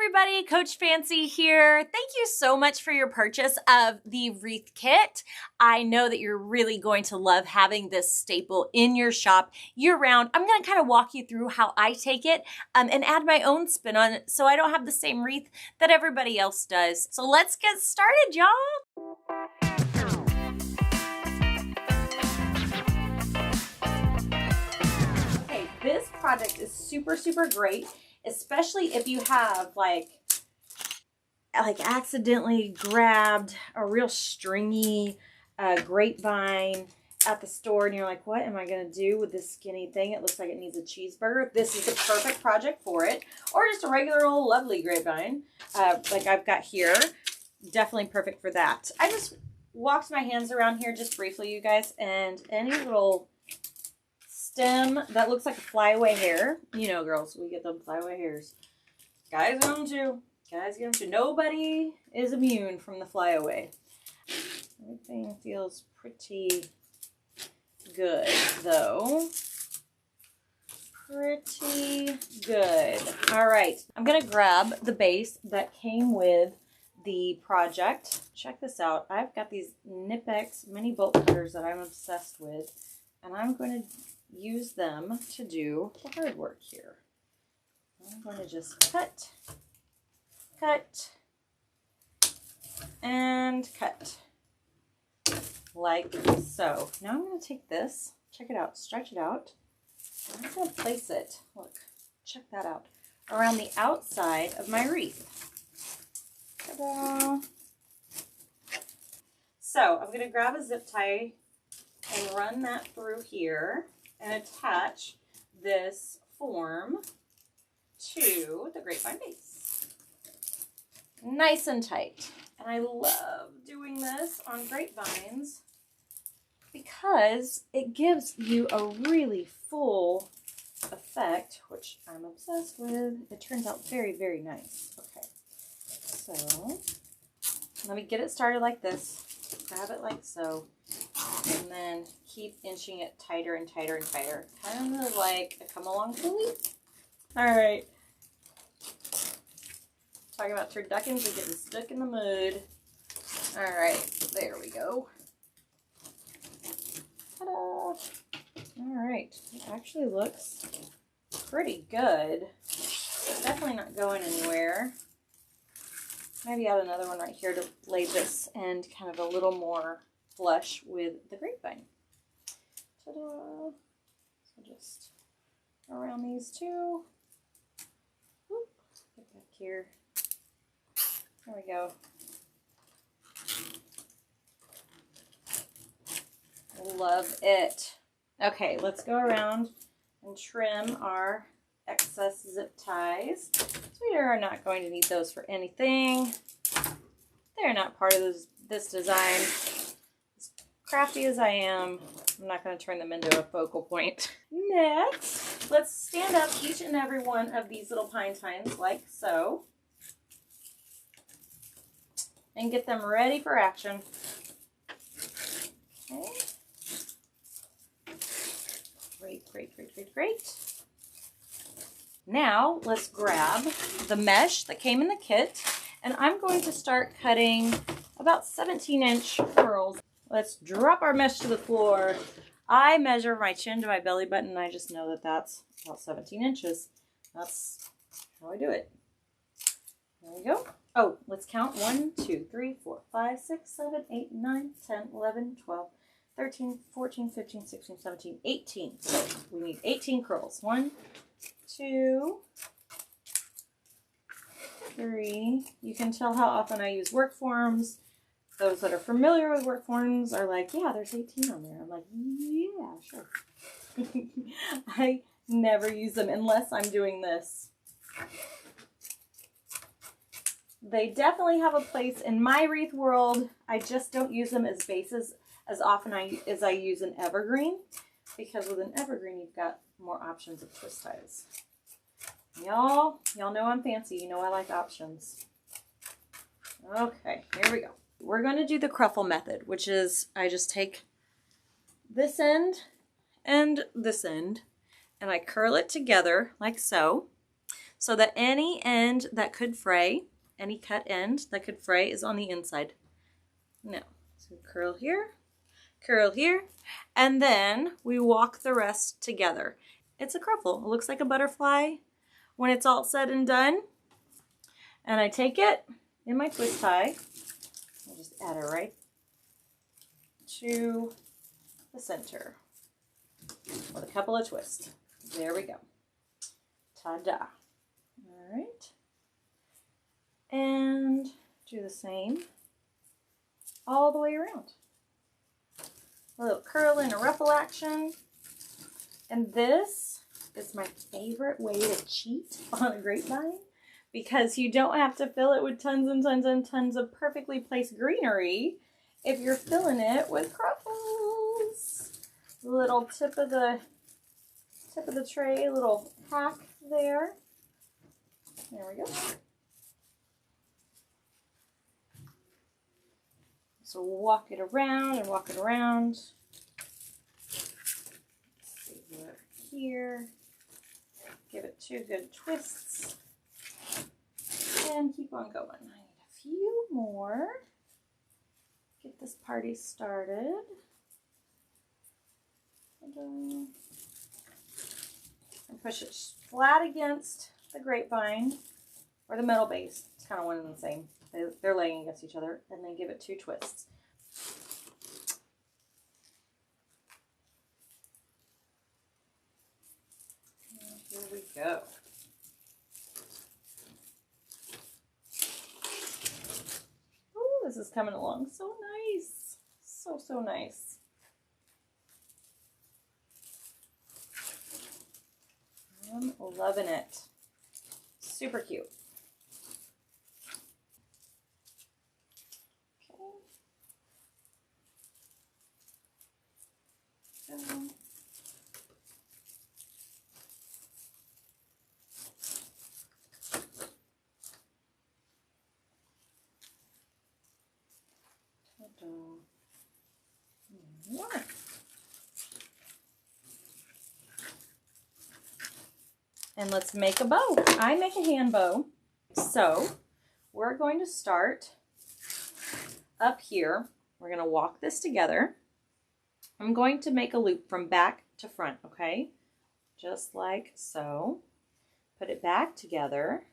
everybody, Coach Fancy here. Thank you so much for your purchase of the Wreath kit. I know that you're really going to love having this staple in your shop year-round. I'm going to kind of walk you through how I take it and add my own spin on it so I don't have the same wreath that everybody else does. So let's get started, y'all. Okay, this project is super great, especially if you have like accidentally grabbed a real stringy grapevine at the store and you're like, what am I going to do with this skinny thing? It looks like it needs a cheeseburger. This is the perfect project for it. Or just a regular old lovely grapevine like I've got here. Definitely perfect for that. I just walked my hands around here just briefly, you guys, and any little stem that looks like a flyaway hair. You know, girls, we get them flyaway hairs. Guys get them too. Guys get them too. Nobody is immune from the flyaway. Everything feels pretty good, though. Pretty good. All right. I'm going to grab the base that came with the project. Check this out. I've got these Knipex mini bolt cutters that I'm obsessed with, and I'm going to use them to do the hard work here. I'm going to just cut, and cut, like so. Now I'm going to take this, check it out, stretch it out, and I'm going to place it, look, check that out, around the outside of my wreath. Ta-da! So I'm going to grab a zip tie and run that through here and attach this form to the grapevine base. Nice and tight. And I love doing this on grapevines because it gives you a really full effect, which I'm obsessed with. It turns out very nice. Okay, so let me get it started like this. Grab it like so, and then keep inching it tighter and tighter and tighter. Kind of like a come along pulley. All right. Talking about turduckins and getting stuck in the mud. All right, there we go. Ta-da! All right, it actually looks pretty good. It's definitely not going anywhere. Maybe add another one right here to lay this end kind of a little more flush with the grapevine. Ta-da! So just around these two. Whoop, get back here. There we go. Love it. Okay, let's go around and trim our excess zip ties. So we are not going to need those for anything. They're not part of this design. As crafty as I am, I'm not going to turn them into a focal point. Next, let's stand up each and every one of these little pine tines like so. And get them ready for action. Okay. Great. Now let's grab the mesh that came in the kit, and I'm going to start cutting about 17-inch furls. Let's drop our mesh to the floor. I measure my chin to my belly button, and I just know that that's about 17 inches. That's how I do it. There we go. Oh, let's count. 1, 2, 3, 4, 5, 6, 7, 8, 9, 10, 11, 12, 13, 14, 15, 16, 17, 18. So we need 18 curls. 1, 2, 3. You can tell how often I use work forms. Those that are familiar with work forms are like, yeah, there's 18 on there. I'm like, yeah, sure. I never use them unless I'm doing this. They definitely have a place in my wreath world. I just don't use them as bases as often as I use an evergreen, because with an evergreen you've got more options of twist ties. Y'all know I'm fancy. You know I like options. Okay, here we go. We're going to do the cruffle method, which is I just take this end and this end and I curl it together like so. so that any end that could fray, any cut end that could fray is on the inside. Now, so curl here, and then we walk the rest together. It's a cruffle. It looks like a butterfly when it's all said and done. And I take it in my twist tie. I'll just add it right to the center with a couple of twists. There we go. Ta-da. All right. And do the same all the way around. A little curl and a ruffle action. And this is my favorite way to cheat on a grapevine, because you don't have to fill it with tons and tons and tons of perfectly placed greenery if you're filling it with Ruffles. Little tip of the tray, little hack there. There we go. So walk it around and walk it around. Let's see here. Give it 2 good twists. And keep on going. I need a few more. Get this party started. And push it flat against the grapevine or the metal base. It's kind of one and the same. They're laying against each other, and then give it 2 twists. And here we go. Ooh, this is coming along so nice. So nice. I'm loving it. Super cute. And let's make a bow. I make a hand bow. So we're going to start up here. We're going to walk this together. I'm going to make a loop from back to front, okay? Just like so. Put it back together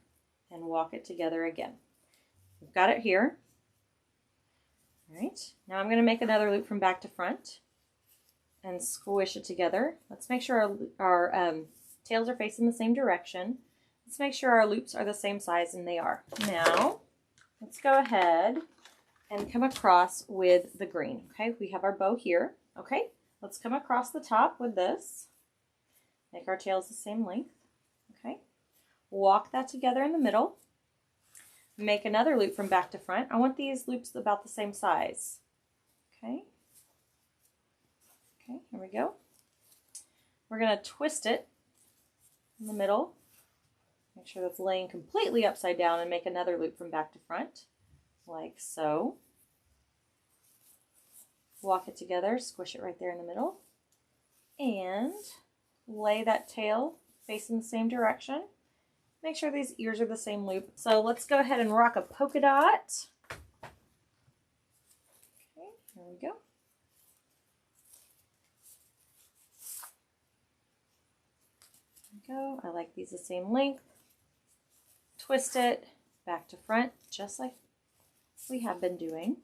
and walk it together again. We've got it here. All right, now I'm going to make another loop from back to front and squish it together. Let's make sure our tails are facing the same direction. Let's make sure our loops are the same size, and they are. Now, let's go ahead and come across with the green. Okay, we have our bow here. Okay, let's come across the top with this. Make our tails the same length. Okay, walk that together in the middle. Make another loop from back to front. I want these loops about the same size. Okay. Okay, here we go. We're going to twist it in the middle. Make sure that's laying completely upside down, and make another loop from back to front, like so. Walk it together, squish it right there in the middle, and lay that tail facing the same direction. Make sure these ears are the same loop. So let's go ahead and rock a polka dot. Okay, here we go. There we go. I like these the same length. Twist it back to front, just like we have been doing.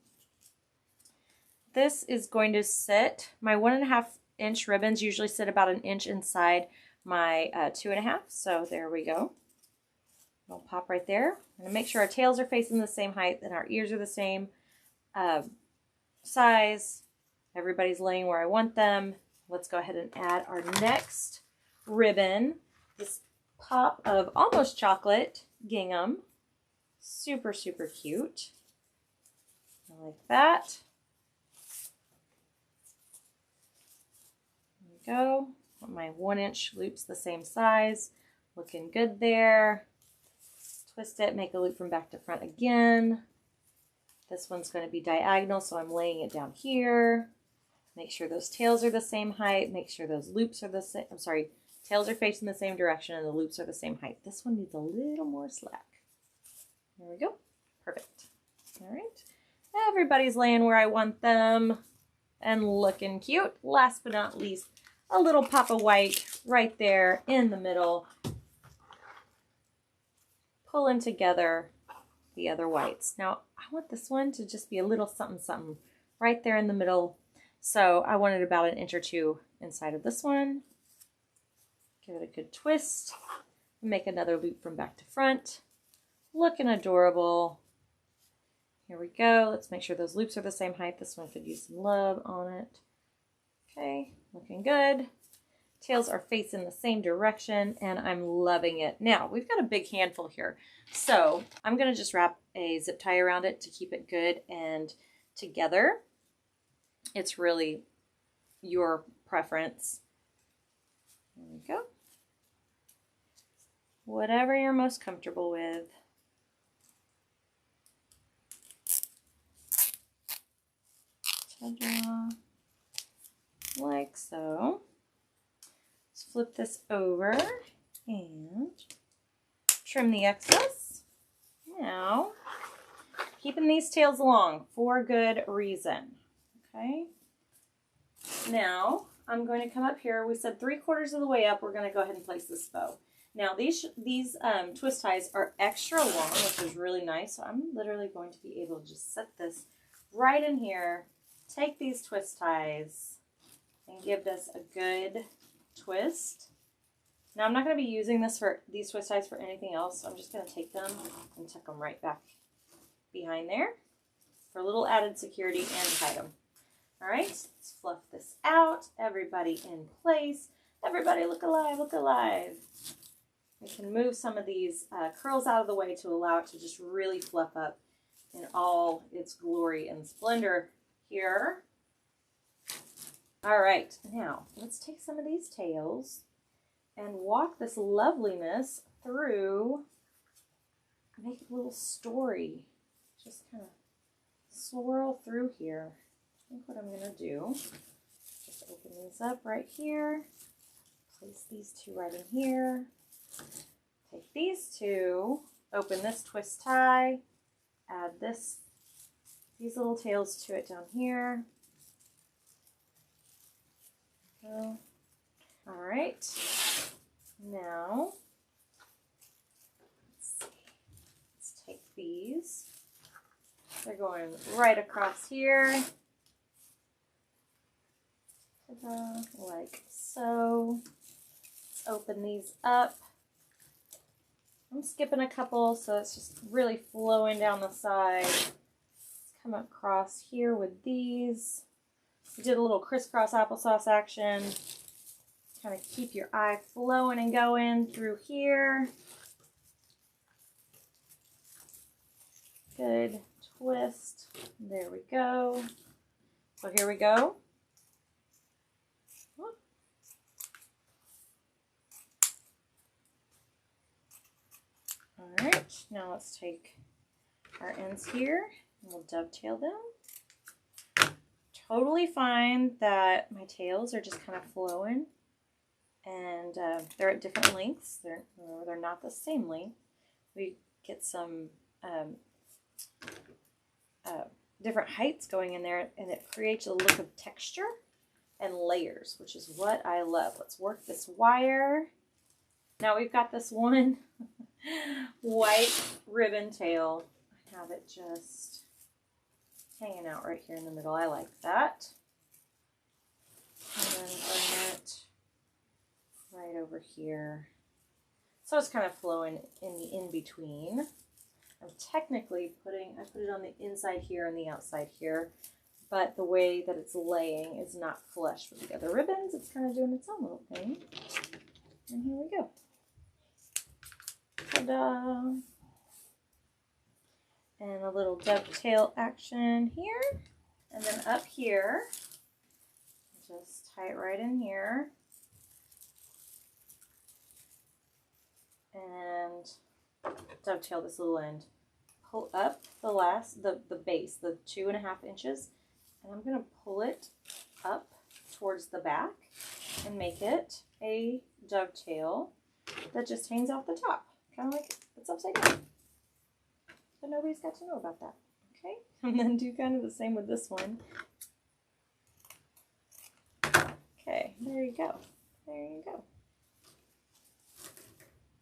This is going to sit, my 1.5 inch ribbons usually sit about 1 inch inside my 2.5. So there we go. It'll pop right there. I'm gonna make sure our tails are facing the same height and our ears are the same size. Everybody's laying where I want them. Let's go ahead and add our next ribbon. This pop of almost chocolate gingham. Super, super cute. I like that. There we go. My 1 inch loops the same size. Looking good there. Twist it, make a loop from back to front again. This one's going to be diagonal, so I'm laying it down here. Make sure those tails are the same height. Make sure those loops are the same. I'm sorry, Tails are facing the same direction and the loops are the same height. This one needs a little more slack. There we go. Perfect. All right. Everybody's laying where I want them and looking cute. Last but not least, a little pop of white right there in the middle. Pulling together the other whites. Now, I want this one to just be a little something something right there in the middle. So I wanted about an inch or two inside of this one. Give it a good twist. Make another loop from back to front. Looking adorable. Here we go. Let's make sure those loops are the same height. This one could use some love on it. Okay, looking good. Tails are facing the same direction and I'm loving it. Now, we've got a big handful here. So I'm going to just wrap a zip tie around it to keep it good and together. It's really your preference. There we go. Whatever you're most comfortable with. Ta-da. Like so. Let's flip this over and trim the excess. Now, keeping these tails long for good reason. Okay. Now, I'm going to come up here. We said 3/4 of the way up, we're going to go ahead and place this bow. Now, these twist ties are extra long, which is really nice. So I'm literally going to be able to just set this right in here, take these twist ties, and give this a good twist. Now, I'm not going to be using these twist ties for anything else. So I'm just going to take them and tuck them right back behind there for a little added security and tie them. All right, let's fluff this out. Everybody in place. Everybody look alive, look alive. We can move some of these curls out of the way to allow it to just really fluff up in all its glory and splendor here. All right, now let's take some of these tails and walk this loveliness through. Make a little story. Just kind of swirl through here. I think what I'm going to do, just open these up right here, place these two right in here, take these two, open this twist tie, add these little tails to it down here. So, all right, now let's take these. They're going right across here. Like so. Let's open these up. I'm skipping a couple, so it's just really flowing down the side. Let's come across here with these. We did a little crisscross applesauce action. Kind of keep your eye flowing and going through here. Good twist. There we go. So here we go. All right, now let's take our ends here and we'll dovetail them. Totally fine that my tails are just kind of flowing and they're at different lengths. They're not the same length. We get some different heights going in there and it creates a look of texture and layers, which is what I love. Let's work this wire. Now we've got this one white ribbon tail. I have it just hanging out right here in the middle. I like that. And then bring it right over here. So it's kind of flowing in the in-between. I'm technically I put it on the inside here and the outside here, but the way that it's laying is not flush with the other ribbons. It's kind of doing its own little thing. And here we go. Ta-da! And a little dovetail action here. And then up here, just tie it right in here. And dovetail this little end. Pull up the base, the 2.5 inches, and I'm going to pull it up towards the back and make it a dovetail that just hangs off the top, kind of like it's upside down. But nobody's got to know about that. Okay, and then do kind of the same with this one. Okay, there you go. There you go.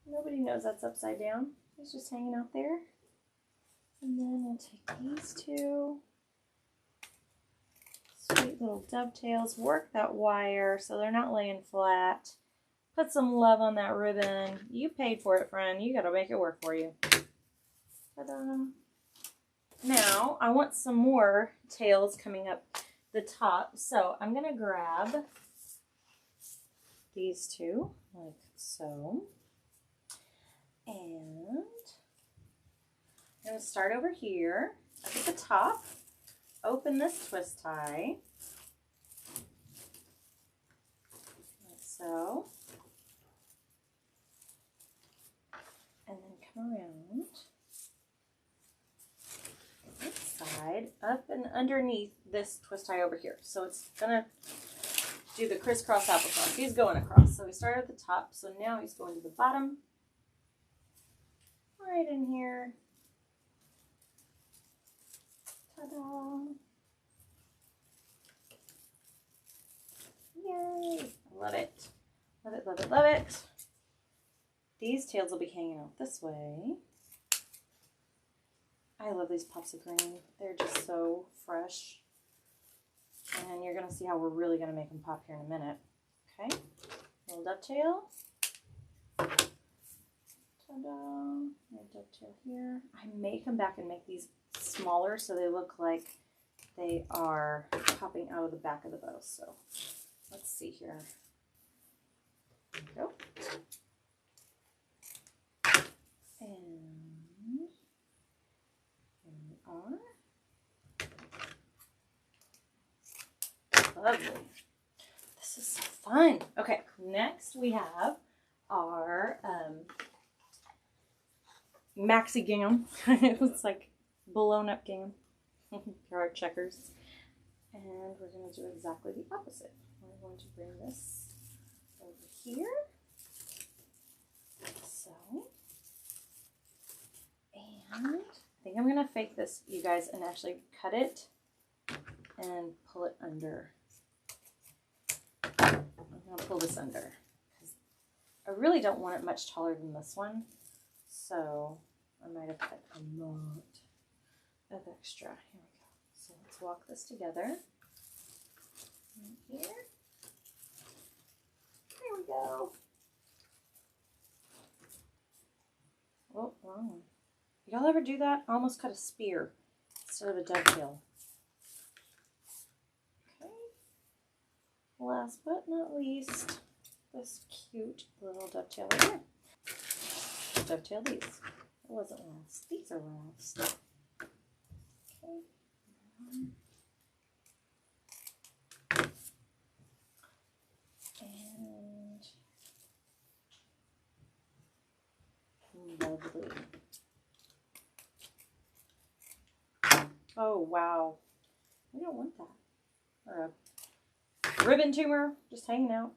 Nobody knows that's upside down. It's just hanging out there. And then we'll take these two sweet little dovetails, work that wire so they're not laying flat. Put some love on that ribbon. You paid for it, friend. You gotta make it work for you. Ta-da. Now, I want some more tails coming up the top, so I'm gonna grab these two, like so. And I'm going to start over here up at the top, open this twist tie, like so, and then come around this side, up and underneath this twist tie over here. So it's going to do the crisscross applesauce. He's going across. So we started at the top, so now he's going to the bottom, right in here. Ta-da! Yay! I love it. Love it, love it, love it. These tails will be hanging out this way. I love these puffs of green. They're just so fresh. And you're going to see how we're really going to make them pop here in a minute. Okay, little dovetail. Ta-da! Dovetail here. I may come back and make these smaller so they look like they are popping out of the back of the bow. So let's see here. There we go. And here we are. Lovely. This is so fun. Okay, next we have our maxi gingham. It looks like blown up gingham. Here are checkers. And we're going to do exactly the opposite. We're going to bring this over here. So. And I think I'm going to fake this, you guys, and actually cut it and pull it under. I'm going to pull this under because I really don't want it much taller than this one. So I might have cut a lot of extra. Here we go. So let's walk this together. Right here. There we go. Oh, wrong one. Y'all ever do that? I almost cut a spear instead of a dovetail. Okay. Last but not least, this cute little dovetail right here. Dovetail these. It wasn't last. These are last. Okay. And lovely. Oh, wow. We don't want that. Or a ribbon tumor just hanging out.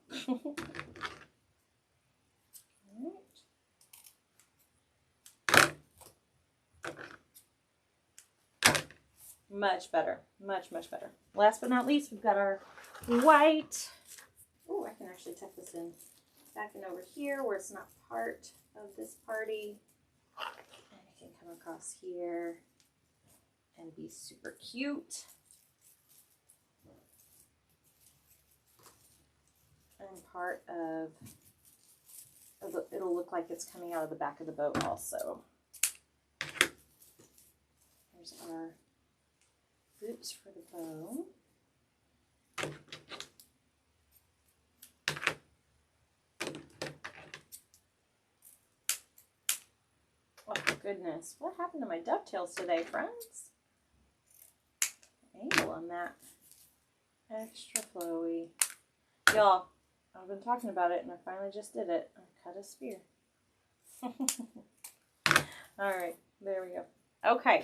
Much better. Much, much better. Last but not least, we've got our white. Oh, I can actually tuck this in back and over here where it's not part of this party. And it can come across here and be super cute. And part of it'll look like it's coming out of the back of the boat also. There's our loops for the bow. Oh goodness, what happened to my dovetails today, friends? Angle on that. Extra flowy. Y'all, I've been talking about it and I finally just did it. I cut a spear. Alright, there we go. Okay,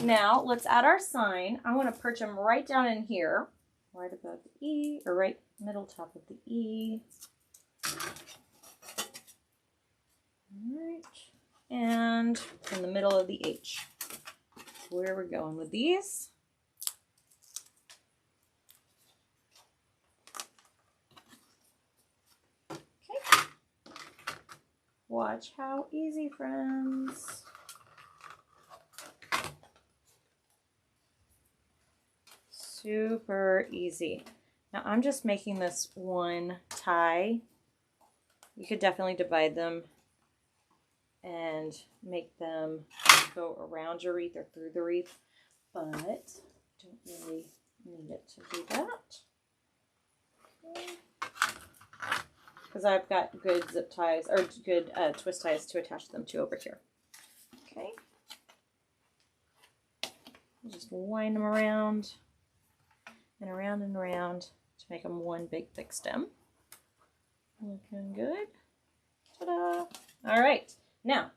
now let's add our sign. I want to perch them right down in here, right above the E, or right middle top of the E. All right, and in the middle of the H. Where we're going with these. Okay. Watch how easy, friends. Super easy. Now I'm just making this one tie. You could definitely divide them and make them go around your wreath or through the wreath, but don't really need it to do that. Because I've got good zip ties, or good twist ties to attach them to over here. Okay. Just wind them around and around and around to make them one big thick stem. Looking good. Ta-da! All right. Now,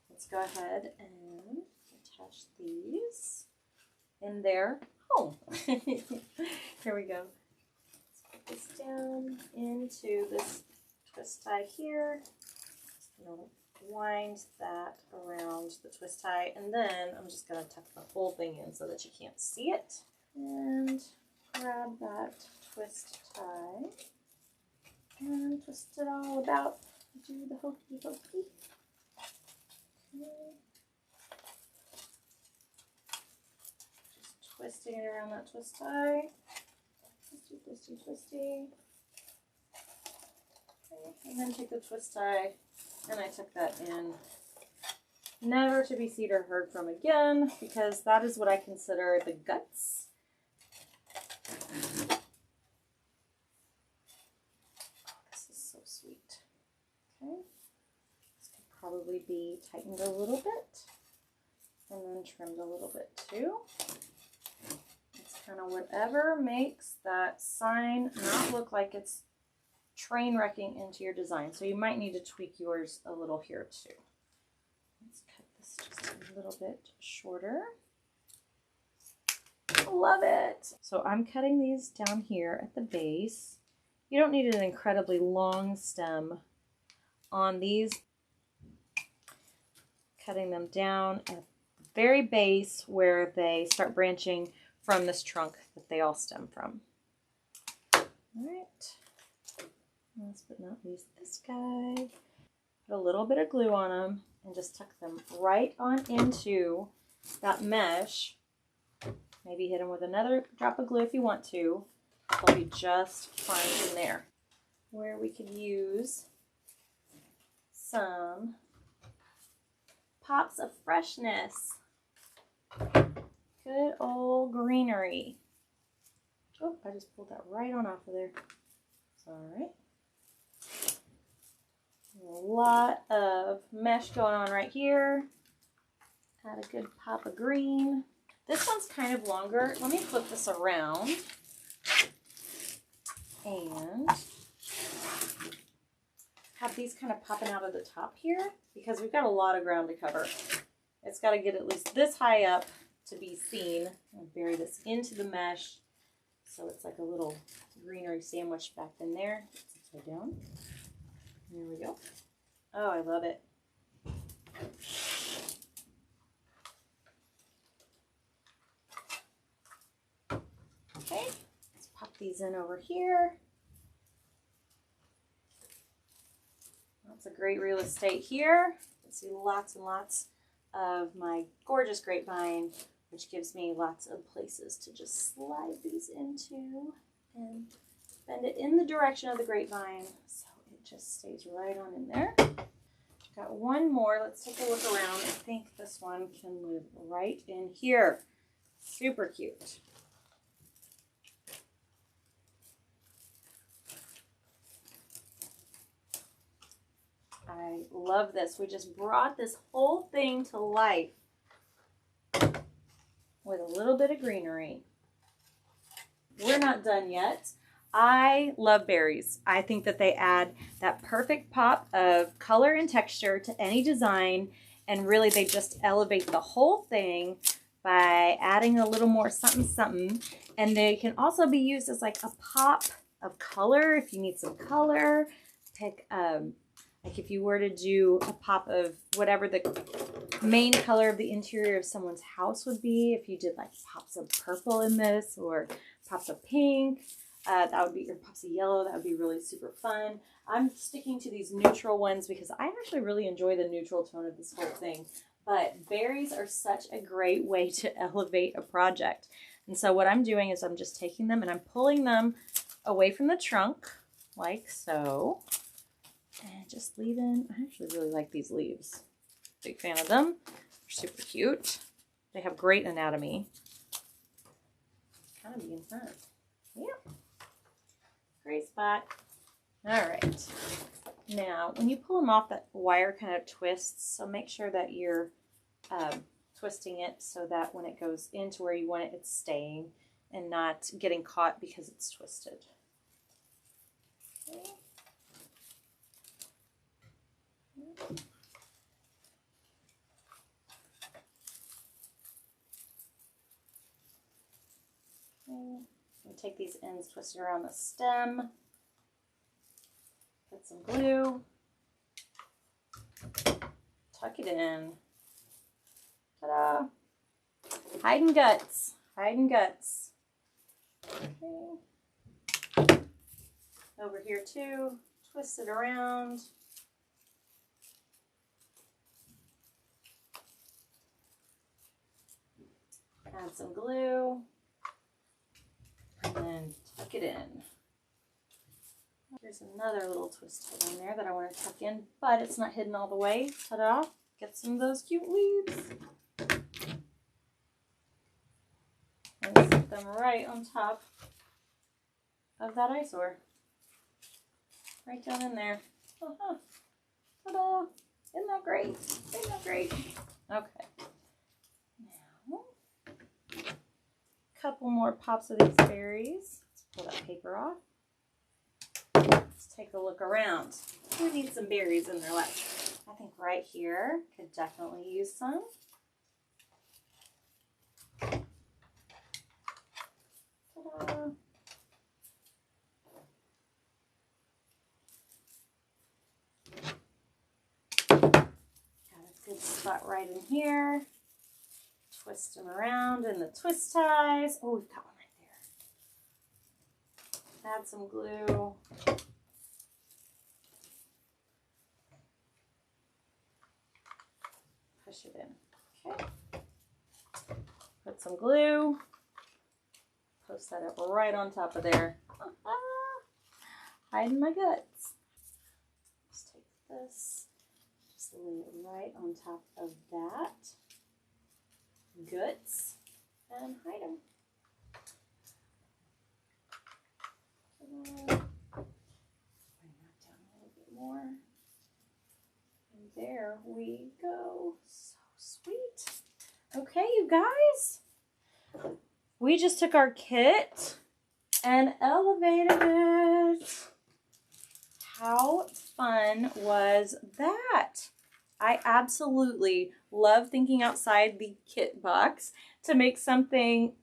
let's go ahead and attach these in their home. Here we go. Let's put this down into this twist tie here. Just gonna wind that around the twist tie, and then I'm just gonna tuck the whole thing in so that you can't see it. And grab that twist tie and twist it all about. Do the hokey hokey. Okay. Just twisting it around that twist tie. Twisty, twisty, twisty. Okay. And then take the twist tie and I tuck that in. Never to be seen or heard from again, because that is what I consider the guts. Oh, this is so sweet. Okay. This could probably be tightened a little bit and then trimmed a little bit too. It's kind of whatever makes that sign not look like it's train wrecking into your design. So you might need to tweak yours a little here too. Let's cut this just a little bit shorter. Love it. So I'm cutting these down here at the base. You don't need an incredibly long stem on these. Cutting them down at the very base where they start branching from this trunk that they all stem from. All right. Last but not least, this guy. Put a little bit of glue on them and just tuck them right on into that mesh. Maybe hit them with another drop of glue if you want to. They'll be just fine in there. Where we could use some pops of freshness. Good old Greenery. Oh, I just pulled that right on off of there. All right. A lot of mesh going on right here. Add a good pop of green. This one's kind of longer. Let me flip this around and have these kind of popping out of the top here because we've got a lot of ground to cover. It's got to get at least this high up to be seen. I'll bury this into the mesh so it's like a little Greenery sandwich back in there. Upside down. There we go. Oh, I love it. Okay, let's pop these in over here. That's a great real estate here. You can see lots and lots of my gorgeous grapevine, which gives me lots of places to just slide these into and bend it in the direction of the grapevine so it just stays right on in there. Got one more. Let's take a look around. I think this one can live right in here. Super cute. I love this. We just brought this whole thing to life with a little bit of Greenery. We're not done yet. I love berries. I think that they add that perfect pop of color and texture to any design, and really they just elevate the whole thing by adding a little more something something. And they can also be used as like a pop of color if you need some color. Pick like if you were to do a pop of whatever the main color of the interior of someone's house would be, if you did like pops of purple in this or pops of pink, that would be, or pops of yellow, that would be really super fun. I'm sticking to these neutral ones because I actually really enjoy the neutral tone of this whole thing. But berries are such a great way to elevate a project. And so what I'm doing is I'm just taking them and I'm pulling them away from the trunk, like so. And just leaving, I actually really like these leaves. Big fan of them. They're super cute. They have great anatomy. Kind of be in front. Yep. Great spot. All right. Now, when you pull them off, that wire kind of twists. So make sure that you're twisting it so that when it goes into where you want it, it's staying and not getting caught because it's twisted. Okay. Take these ends, twist it around the stem, put some glue, tuck it in. Ta-da! Hiding guts, hiding guts. Okay. Over here too, twist it around. Add some glue. And then tuck it in. There's another little twist hole in there that I want to tuck in, but it's not hidden all the way. Ta-da! Get some of those cute leaves. And stick them right on top of that eyesore. Right down in there. Ta-da! Isn't that great? Isn't that great? Okay. Couple more pops of these berries. Let's pull that paper off. Let's take a look around. Who needs some berries in their life? I think right here could definitely use some. Ta-da. Got a good spot right in here. Twist them around in the twist ties. Oh, we've got one right there. Add some glue. Push it in. Okay. Put some glue. Post that up right on top of there. Hiding my guts. Just take this. Just lay it right on top of that. Guts and hide them. Bring that down a little bit more. And there we go. So sweet. Okay, you guys. We just took our kit and elevated it. How fun was that? I absolutely love thinking outside the kit box to make something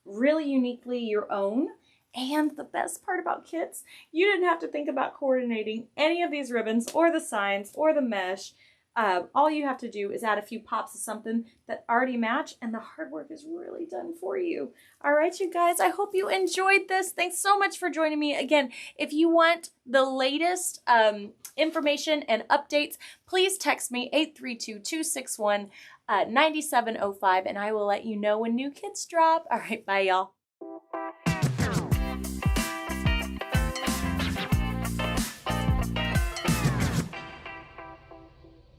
really uniquely your own. And the best part about kits, you didn't have to think about coordinating any of these ribbons or the signs or the mesh. All you have to do is add a few pops of something that already match, and the hard work is really done for you. All right, you guys, I hope you enjoyed this. Thanks so much for joining me. Again, if you want the latest information and updates, please text me 832-261-9705, and I will let you know when new kits drop. All right, bye, y'all.